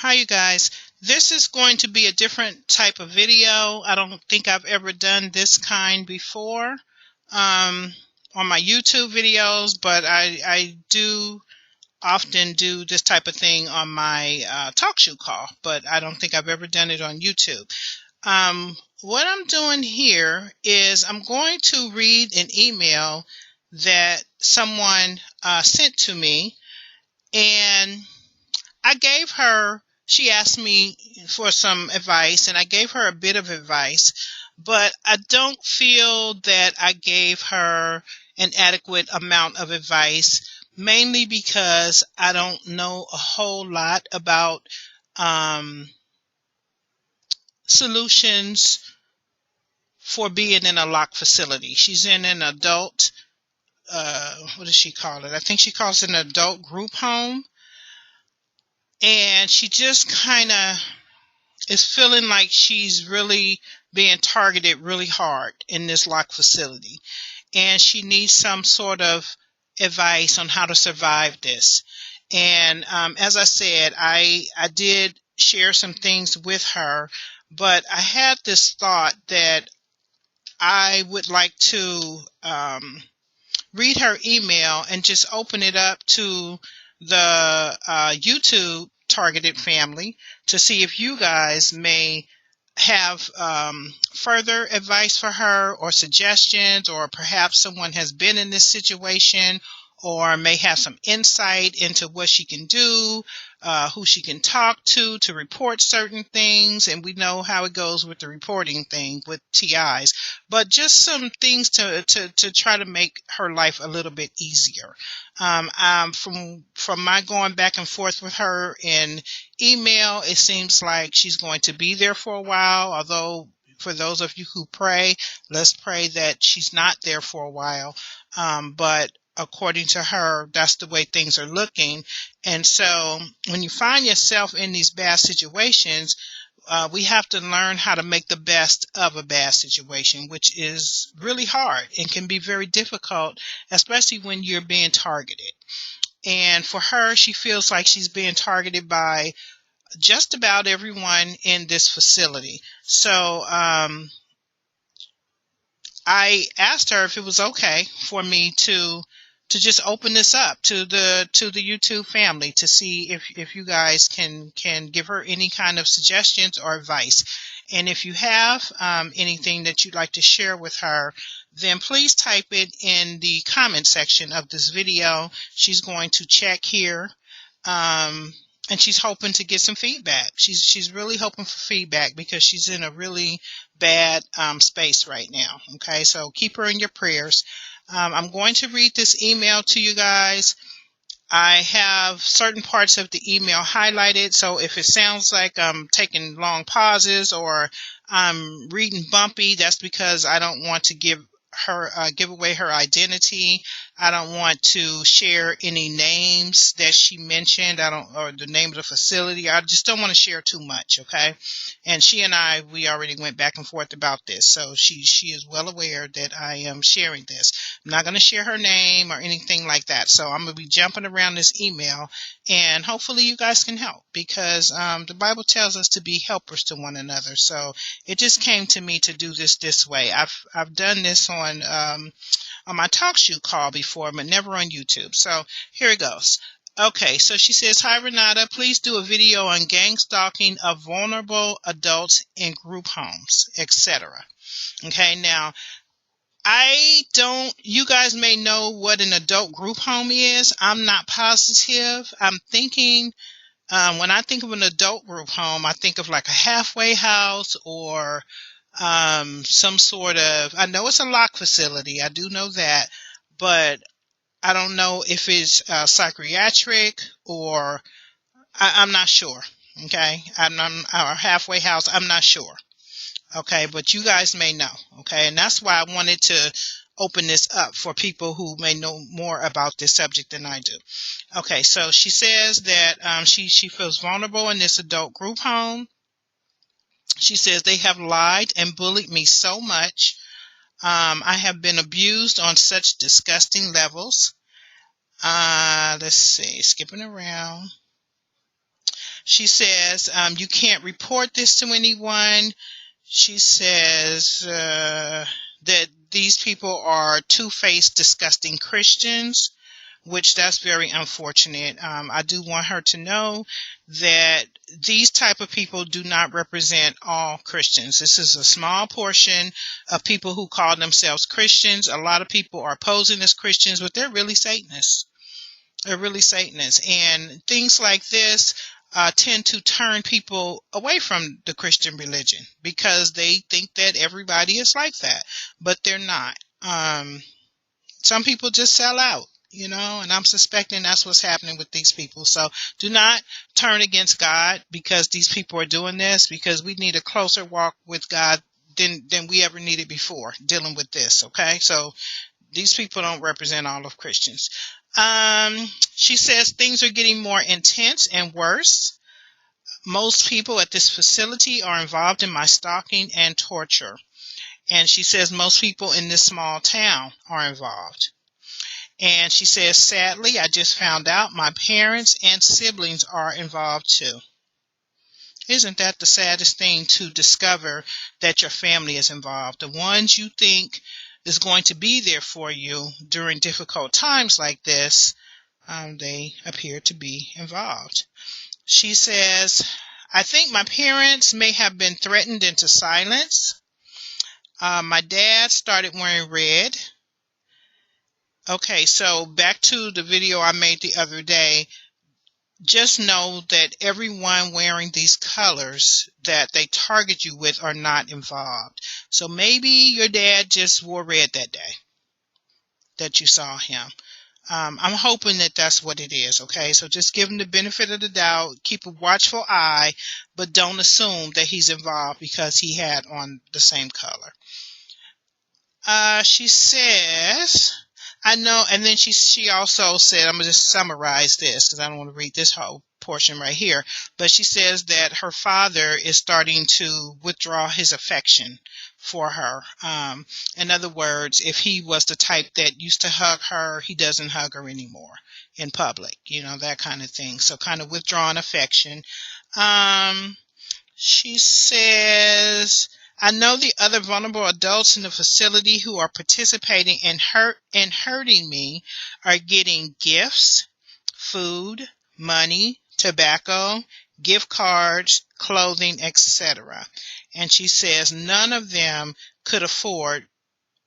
Hi, you guys. This is going to be a different type of video. I don't think I've ever done this kind before on my YouTube videos, but I do often do this type of thing on my talk show call, but I don't think I've ever done it on YouTube. What I'm doing here is I'm going to read an email that someone sent to me, and she asked me for some advice, and I gave her a bit of advice, but I don't feel that I gave her an adequate amount of advice, mainly because I don't know a whole lot about um, solutions for being in a locked facility. She's in an adult, what does she call it? I think she calls it an adult group home. And she just kind of is feeling like she's really being targeted really hard in this locked facility, and she needs some sort of advice on how to survive this. And as I said, I did share some things with her, but I had this thought that I would like to read her email and just open it up to the YouTube targeted family to see if you guys may have further advice for her or suggestions, or perhaps someone has been in this situation or may have some insight into what she can do, who she can talk to report certain things. And we know how it goes with the reporting thing with TIs, but just some things to try to make her life a little bit easier. From my going back and forth with her in email, it seems like she's going to be there for a while, although for those of you who pray, let's pray that she's not there for a while. But according to her, that's the way things are looking. And so when you find yourself in these bad situations, we have to learn how to make the best of a bad situation, which is really hard and can be very difficult, especially when you're being targeted. And for her, she feels like she's being targeted by just about everyone in this facility. So I asked her if it was okay for me to just open this up to the YouTube family to see if you guys can give her any kind of suggestions or advice. And if you have anything that you'd like to share with her, then please type it in the comment section of this video. She's going to check here. And she's hoping to get some feedback. She's really hoping for feedback because she's in a really bad space right now. Okay, so keep her in your prayers. I'm going to read this email to you guys. I have certain parts of the email highlighted, so if it sounds like I'm taking long pauses or I'm reading bumpy, that's because I don't want to give away her identity. I don't want to share any names that she mentioned. Or the name of the facility. I just don't want to share too much. Okay, and she and we already went back and forth about this, so she is well aware that I am sharing this. I'm not going to share her name or anything like that. So I'm going to be jumping around this email, and hopefully you guys can help, because the Bible tells us to be helpers to one another. So it just came to me to do this way. I've done this on my talk show call before, but never on YouTube. So here it goes. Okay, so she says, "Hi Renata, please do a video on gang stalking of vulnerable adults in group homes, etc." Okay, now you guys may know what an adult group home is. I'm not positive. I'm thinking, when I think of an adult group home, I think of like a halfway house or some sort of, I know it's a lock facility. I do know that, but I don't know if it's psychiatric or I'm not sure. Okay. Or halfway house. I'm not sure. Okay, but you guys may know. Okay, and that's why I wanted to open this up for people who may know more about this subject than I do. Okay, so she says that she feels vulnerable in this adult group home. She says, "They have lied and bullied me so much. I have been abused on such disgusting levels." Let's see, skipping around. She says, you can't report this to anyone. She says that these people are two-faced, disgusting Christians, which that's very unfortunate. I do want her to know that these type of people do not represent all Christians. This is a small portion of people who call themselves Christians. A lot of people are posing as Christians, but they're really Satanists. They're really Satanists. And things like this tend to turn people away from the Christian religion because they think that everybody is like that, but they're not. Some people just sell out, and I'm suspecting that's what's happening with these people. So do not turn against God because these people are doing this, because we need a closer walk with God than we ever needed before dealing with this. Okay, so these people don't represent all of Christians. She says things are getting more intense and worse. Most people at this facility are involved in my stalking and torture. And she says most people in this small town are involved. And she says, sadly, I just found out my parents and siblings are involved too. Isn't that the saddest thing, to discover that your family is involved? The ones you think is going to be there for you during difficult times like this, they appear to be involved. She says, I think my parents may have been threatened into silence. My dad started wearing red. Okay, so back to the video I made the other day. Just know that everyone wearing these colors that they target you with are not involved. So maybe your dad just wore red that day that you saw him. I'm hoping that that's what it is, okay? So just give him the benefit of the doubt, keep a watchful eye, but don't assume that he's involved because he had on the same color. She says, I know, and then she also said, I'm going to just summarize this because I don't want to read this whole portion right here, but she says that her father is starting to withdraw his affection for her. In other words, if he was the type that used to hug her, he doesn't hug her anymore in public, that kind of thing. So kind of withdrawn affection. She says, I know the other vulnerable adults in the facility who are participating in hurting me are getting gifts, food, money, tobacco, gift cards, clothing, etc. And she says none of them could afford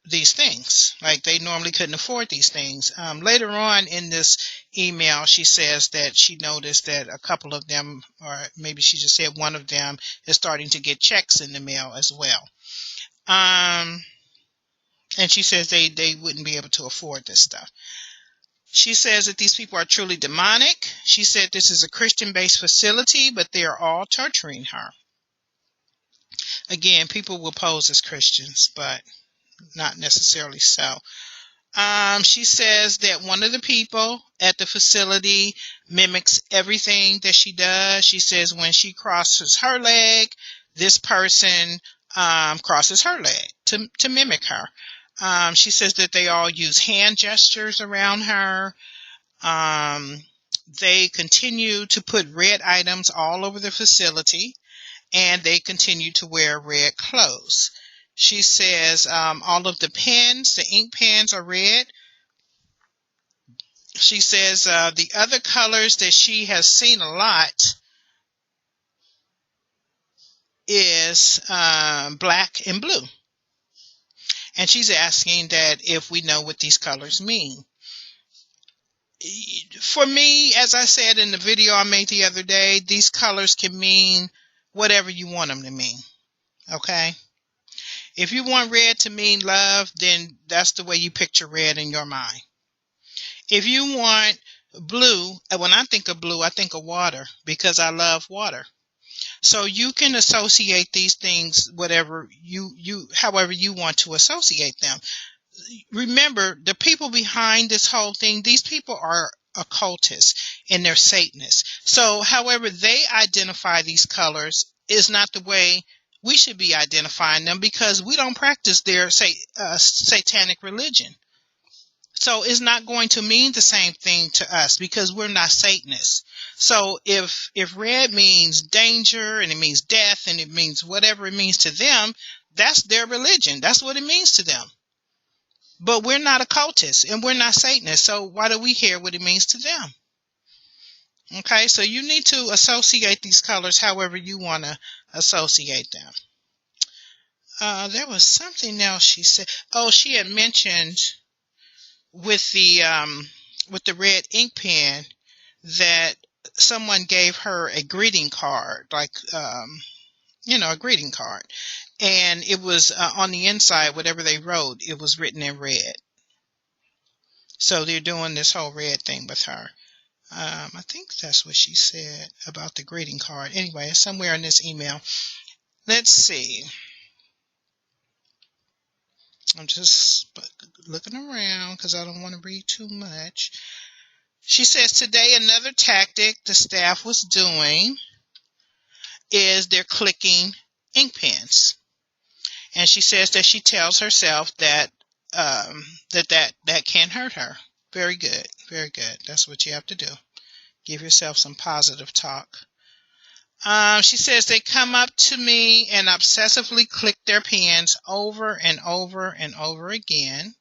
these things. Like, they normally couldn't afford these things. Later on in this email, she says that she noticed that a couple of them, or maybe she just said one of them, is starting to get checks in the mail as well. And she says they wouldn't be able to afford this stuff. She says that these people are truly demonic. She said this is a Christian-based facility, but they are all torturing her. Again, people will pose as Christians, but not necessarily so. She says that one of the people at the facility mimics everything that she does. She says when she crosses her leg, this person crosses her leg to mimic her. She says that they all use hand gestures around her. They continue to put red items all over the facility, and they continue to wear red clothes. She says all of the pens, the ink pens, are red. She says the other colors that she has seen a lot is black and blue. And she's asking that if we know what these colors mean. For me, as I said in the video I made the other day, these colors can mean whatever you want them to mean. Okay? If you want red to mean love, then that's the way you picture red in your mind. If you want blue, when I think of blue, I think of water because I love water. So you can associate these things however you want to associate them. Remember, the people behind this whole thing, these people are occultists and they're Satanists. So however they identify these colors is not the way we should be identifying them, because we don't practice their satanic religion. So it's not going to mean the same thing to us because we're not Satanists. So if red means danger and it means death and it means whatever it means to them, that's their religion. That's what it means to them. But we're not occultists and we're not Satanists, so why do we care what it means to them? Okay, so you need to associate these colors however you want to associate them. There was something else she said. Oh, she had mentioned with the red ink pen that someone gave her a greeting card, like a greeting card, and it was on the inside, whatever they wrote, it was written in red. So they're doing this whole red thing with her. I think that's what she said about the greeting card. Anyway, it's somewhere in this email. Let's see. I'm just looking around because I don't want to read too much. She says today another tactic the staff was doing is they're clicking ink pens. And she says that she tells herself that that can't hurt her. Very good. Very good. That's what you have to do. Give yourself some positive talk. She says they come up to me and obsessively click their pens over and over and over again.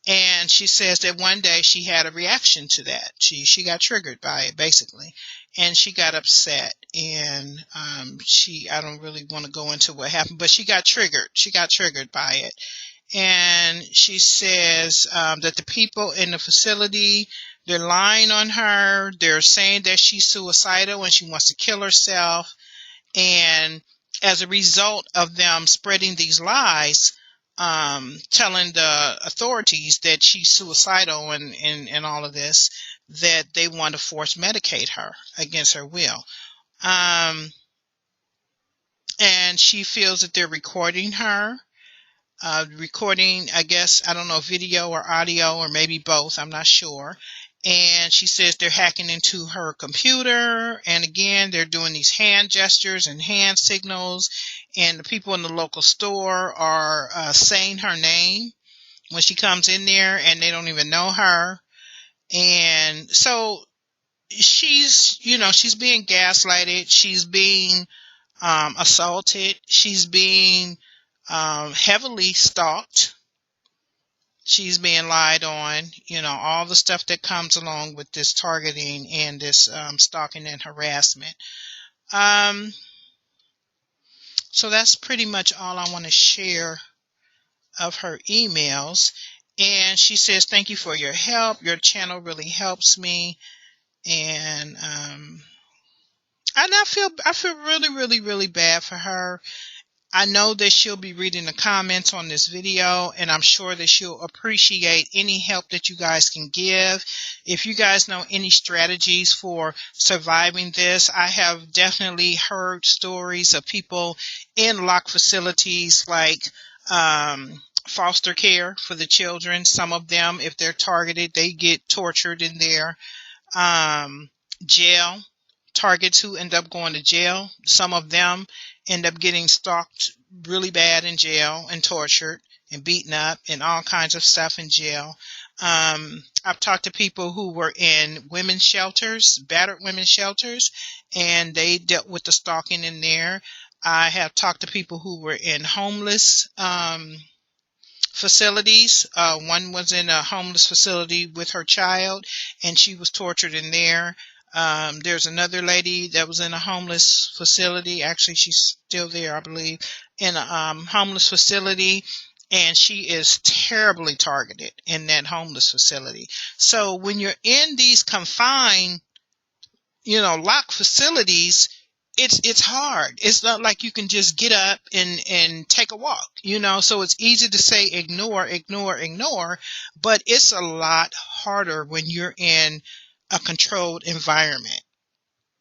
And she says that one day she had a reaction to that. She got triggered by it, basically. And she got upset. And I don't really want to go into what happened, but she got triggered. She got triggered by it. And she says that the people in the facility, they're lying on her. They're saying that she's suicidal and she wants to kill herself. And as a result of them spreading these lies, telling the authorities that she's suicidal and all of this, that they want to force medicate her against her will. And she feels that they're recording her. Recording, I guess, I don't know, video or audio or maybe both, I'm not sure. And she says they're hacking into her computer, and again they're doing these hand gestures and hand signals, and the people in the local store are saying her name when she comes in there, and they don't even know her. And so she's being gaslighted, she's being assaulted, she's being heavily stalked. She's being lied on, all the stuff that comes along with this targeting and this stalking and harassment. So that's pretty much all I want to share of her emails. And she says, thank you for your help. Your channel really helps me. And I feel really, really, really bad for her. I know that she'll be reading the comments on this video, and I'm sure that she'll appreciate any help that you guys can give. If you guys know any strategies for surviving this, I have definitely heard stories of people in locked facilities like foster care for the children. Some of them, if they're targeted, they get tortured in there. Jail. Targets who end up going to jail, some of them end up getting stalked really bad in jail and tortured and beaten up and all kinds of stuff in jail. I've talked to people who were in women's shelters, battered women's shelters, and they dealt with the stalking in there. I have talked to people who were in homeless facilities. One was in a homeless facility with her child, and she was tortured in there. There's another lady that was in a homeless facility. Actually, she's still there, I believe, in a homeless facility, and she is terribly targeted in that homeless facility. So when you're in these confined, locked facilities, it's hard. It's not like you can just get up and take a walk, so it's easy to say ignore, but it's a lot harder when you're in a controlled environment,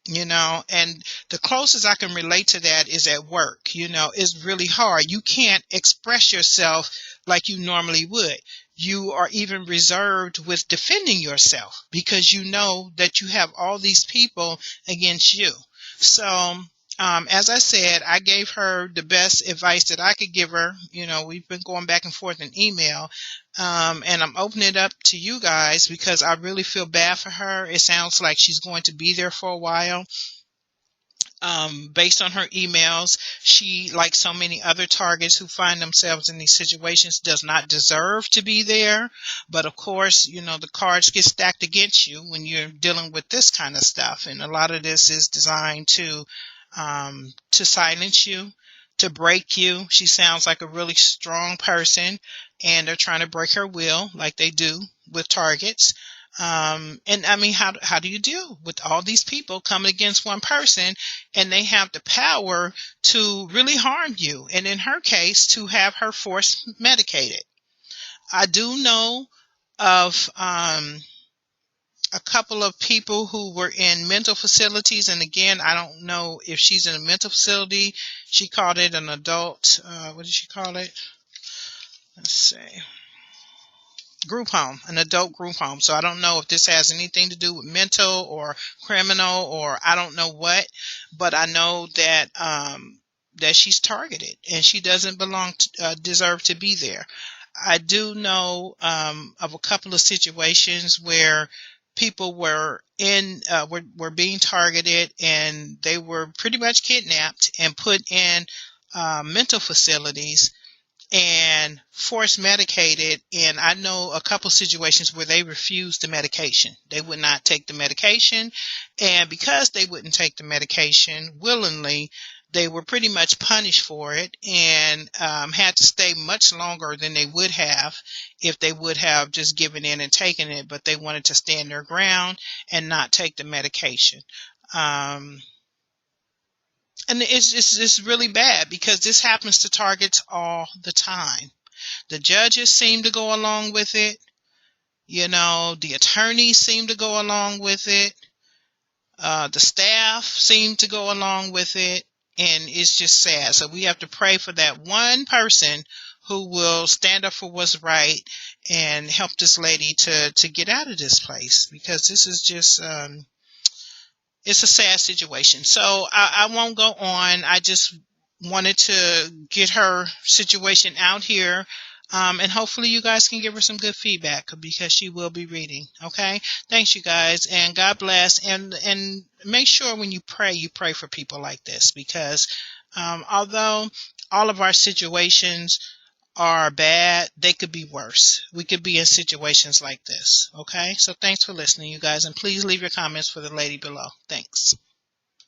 and the closest I can relate to that is at work. It's really hard. You can't express yourself like you normally would. You are even reserved with defending yourself because you know that you have all these people against you. So As I said, I gave her the best advice that I could give her. We've been going back and forth in email, and I'm opening it up to you guys because I really feel bad for her. It sounds like she's going to be there for a while. Based on her emails, she, like so many other targets who find themselves in these situations, does not deserve to be there. But of course, the cards get stacked against you when you're dealing with this kind of stuff. And a lot of this is designed to silence you, to break you. She sounds like a really strong person, and they're trying to break her will, like they do with targets. And I mean, how do you deal with all these people coming against one person, and they have the power to really harm you, and in her case, to have her forced medicated? I do know of a couple of people who were in mental facilities, and again, I don't know if she's in a mental facility. She called it an adult, what did she call it? Let's see. Group home, an adult group home. So I don't know if this has anything to do with mental or criminal or I don't know what, but I know that she's targeted and she doesn't deserve to be there. I do know of a couple of situations where people were being targeted, and they were pretty much kidnapped and put in mental facilities and force medicated. And I know a couple situations where they refused the medication. They would not take the medication. And because they wouldn't take the medication willingly, they were pretty much punished for it, and had to stay much longer than they would have if they would have just given in and taken it. But they wanted to stand their ground and not take the medication. Um, and it's really bad because this happens to targets all the time. The judges seem to go along with it. The attorneys seem to go along with it. The staff seem to go along with it. And it's just sad. So we have to pray for that one person who will stand up for what's right and help this lady to get out of this place, because this is just it's a sad situation. So I won't go on. I just wanted to get her situation out here. And hopefully you guys can give her some good feedback because she will be reading. Okay. Thanks, you guys. And God bless. And make sure when you pray for people like this, because although all of our situations are bad, they could be worse. We could be in situations like this. Okay. So thanks for listening, you guys. And please leave your comments for the lady below. Thanks.